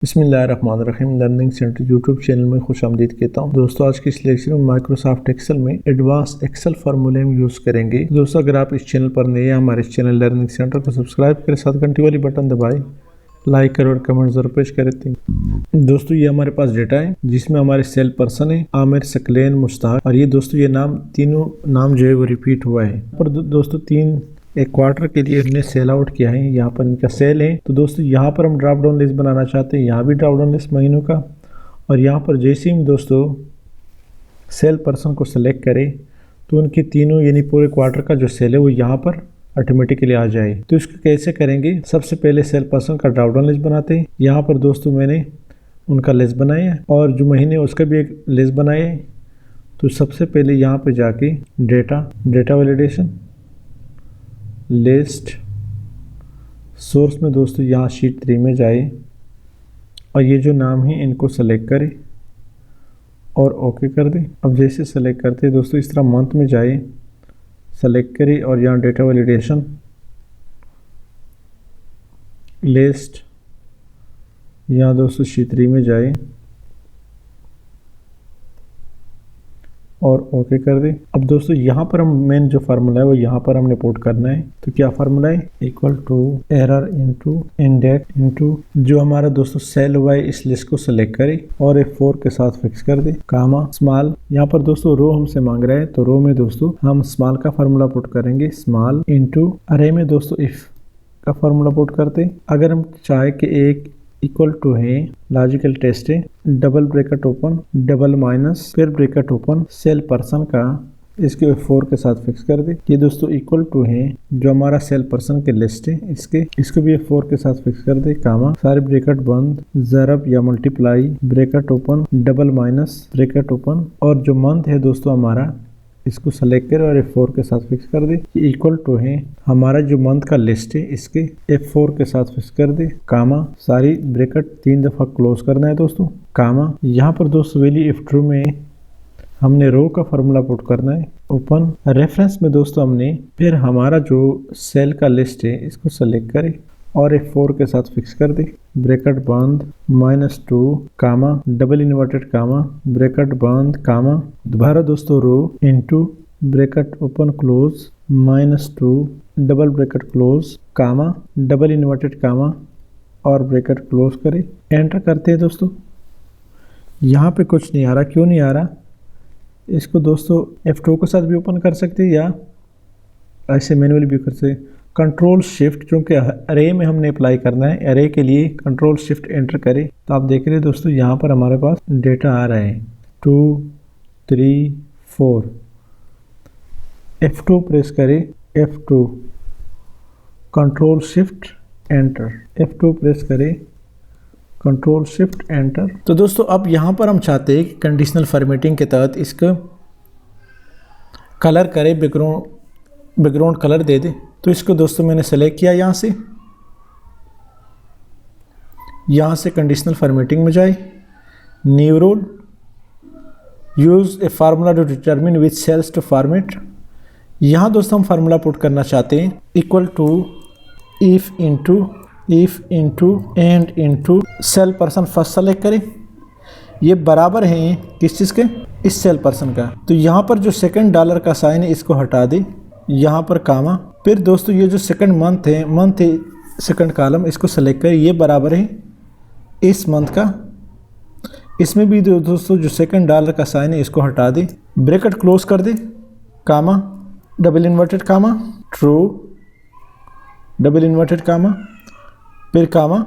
बिस्मिल्लाहिर्रहमानिर्रहीम learning centre YouTube channel में खुशामदीद कहता हूँ। दोस्तों आज की इस लेक्चर में माइक्रोसॉफ्ट एक्सेल में एडवांस एक्सेल फार्मूले हम यूज़ करेंगे। दोस्तों अगर आप इस चैनल पर नए हैं, हमारे इस चैनल लर्निंग सेंटर को सब्सक्राइब करें, साथ घंटी वाली बटन दबाएं, लाइक करें और कमेंट जरूर पेश करें। दोस्तों ये हमारे पास डेटा है जिसमें हमारे सेल पर्सन है आमिर, सकलेन, मुश्ताक, और ये दोस्तों ये नाम तीनों नाम जो है वो रिपीट हुआ है। पर दोस्तों एक क्वार्टर के लिए हमने सेल आउट किया है, यहाँ पर इनका सेल है। तो दोस्तों यहाँ पर हम ड्रॉप डाउन लिस्ट बनाना चाहते हैं, यहाँ भी ड्रॉप डाउन लिस्ट महीनों का, और यहाँ पर जैसे ही दोस्तों सेल पर्सन को सेलेक्ट करें तो उनकी तीनों यानी पूरे क्वार्टर का जो सेल है वो यहाँ पर ऑटोमेटिकली आ जाए। तो इसको कैसे करेंगे, सबसे पहले सेल पर्सन का ड्रॉप डाउन लिस्ट बनाते हैं। यहाँ पर दोस्तों मैंने उनका लिस्ट बनाया है और जो महीने उसका भी एक लिस्ट बनाया है। तो सबसे पहले यहाँ पर जाके डेटा वैलिडेशन लिस्ट सोर्स में दोस्तों यहाँ शीट 3 में जाए और ये जो नाम है इनको सेलेक्ट करें और ओके कर दें। अब जैसे सेलेक्ट करते हैं दोस्तों इस तरह मंथ में जाए, सेलेक्ट करें और यहाँ डेटा वैलिडेशन लिस्ट यहाँ दोस्तों शीट 3 में जाए और ओके कर दें। अब दोस्तों यहाँ पर हम मेन जो फार्मूला है वो यहाँ पर हमने पुट करना है। तो क्या फार्मूला है, equal to error into index into जो हमारा दोस्तों सेल हुआ है इस लिस्ट को सेलेक्ट करें और F4 के साथ फिक्स कर दे, कामा स्मॉल। यहाँ पर दोस्तों रो हमसे मांग रहा है तो रो में दोस्तों हम स्मॉल का फार्मूला पुट करेंगे, स्मॉल इनटू अरे में दोस्तों इफ का फार्मूला पुट करते। अगर हम चाहे कि एक इक्वल टू है, लॉजिकल टेस्ट है, double bracket open, double minus, फिर ब्रैकेट ओपन, सेल पर्सन का इसके F4 के साथ फिक्स कर दे। ये दोस्तों इक्वल टू है जो हमारा सेल पर्सन के लिस्ट है इसको भी F4 के साथ फिक्स कर दे, कामा सारे ब्रैकेट बंद, ज़रब या multiply, bracket open, double minus, bracket open, और जो मंथ है दोस्तों हमारा इसको सेलेक्ट करें और F4 के साथ फिक्स कर दे। ये इक्वल टू है हमारा जो मंथ का लिस्ट है इसके F4 के साथ फिक्स कर दे, कामा सारी ब्रैकेट 3 दफ़ा क्लोज करना है दोस्तों, कामा। यहाँ पर दोस्तों वैल्यू F ट्रू में हमने रो का फार्मूला पुट करना है, ओपन रेफरेंस में दोस्तों हमने फिर हमारा जो सेल का लिस्ट है इसको सेलेक्ट करें और F4 के साथ फिक्स कर दे, ब्रैकेट बंद, -2 comma, double inverted comma, bracket बंद, कामा, दोबारा दोस्तों row into bracket open close, -2 double bracket close, comma, double inverted comma और ब्रैकेट क्लोज करें, एंटर करते हैं दोस्तों। यहाँ पे कुछ नहीं आ रहा, क्यों नहीं आ रहा, इसको दोस्तों F2 के साथ भी ओपन कर सकते हैं या ऐसे मैनुअली भी कर सकते। कंट्रोल शिफ्ट क्योंकि अरे में हमने अप्लाई करना है, अरे के लिए कंट्रोल शिफ्ट एंटर करें तो आप देख रहे हैं दोस्तों यहाँ पर हमारे पास डेटा आ रहा है 2 3 4। F2 प्रेस करें, F2 control shift enter, F2 press करें, कंट्रोल शिफ्ट एंटर। तो दोस्तों अब यहाँ पर हम चाहते हैं कि कंडीशनल फॉर्मेटिंग के तहत इसका कलर करें, बैकग्राउंड कलर दे दे। तो इसको दोस्तों मैंने सेलेक्ट किया, यहाँ से कंडीशनल फॉर्मेटिंग में जाए, new rule, use a formula to determine which cells to format. यहाँ दोस्तों हम फार्मूला पुट करना चाहते हैं, equal to if into and into sale person first select करें, ये बराबर हैं किस चीज़ के, इस सेल पर्सन का। तो यहाँ पर जो सेकंड डॉलर का साइन है इसको हटा दे, यहाँ पर कामा, फिर दोस्तों ये जो सेकंड मंथ है सेकंड कॉलम इसको सेलेक्ट करें, ये बराबर है इस मंथ का। इसमें भी दोस्तों जो सेकंड डॉलर का साइन है इसको हटा दे, ब्रैकेट क्लोज कर दे, comma, double inverted comma, true, double inverted comma, फिर comma,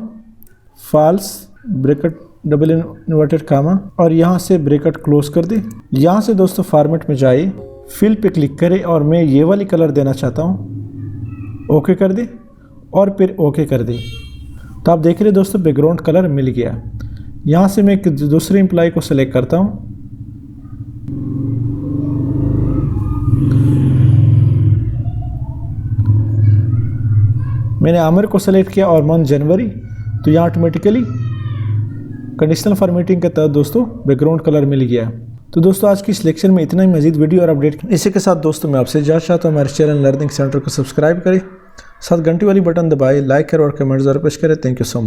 false, bracket double inverted comma, और यहाँ से ब्रैकेट क्लोज कर दे। यहाँ से दोस्तों फॉर्मेट में जाए, फिल पे क्लिक करें और मैं ये वाली कलर देना चाहता हूँ, ओके कर दे और फिर ओके कर दे। तो आप देख रहे हैं दोस्तों बैकग्राउंड कलर मिल गया। यहाँ से मैं दूसरे एम्प्लॉय को सेलेक्ट करता हूँ, मैंने आमिर को सेलेक्ट किया और मंथ जनवरी। तो यहाँ ऑटोमेटिकली कंडीशनल फॉर्मेटिंग के तहत दोस्तों बैकग्राउंड कलर मिल गया। तो दोस्तों आज की इस लेक्चर में इतना ही, मजीद वीडियो और अपडेट इसी के साथ दोस्तों मैं आपसे इजाज़त चाहता हूँ। हमारे चैनल लर्निंग सेंटर को सब्सक्राइब करें, साथ घंटी वाली बटन दबाए, लाइक करें और कमेंट जरूर पेश करें। Thank you so much.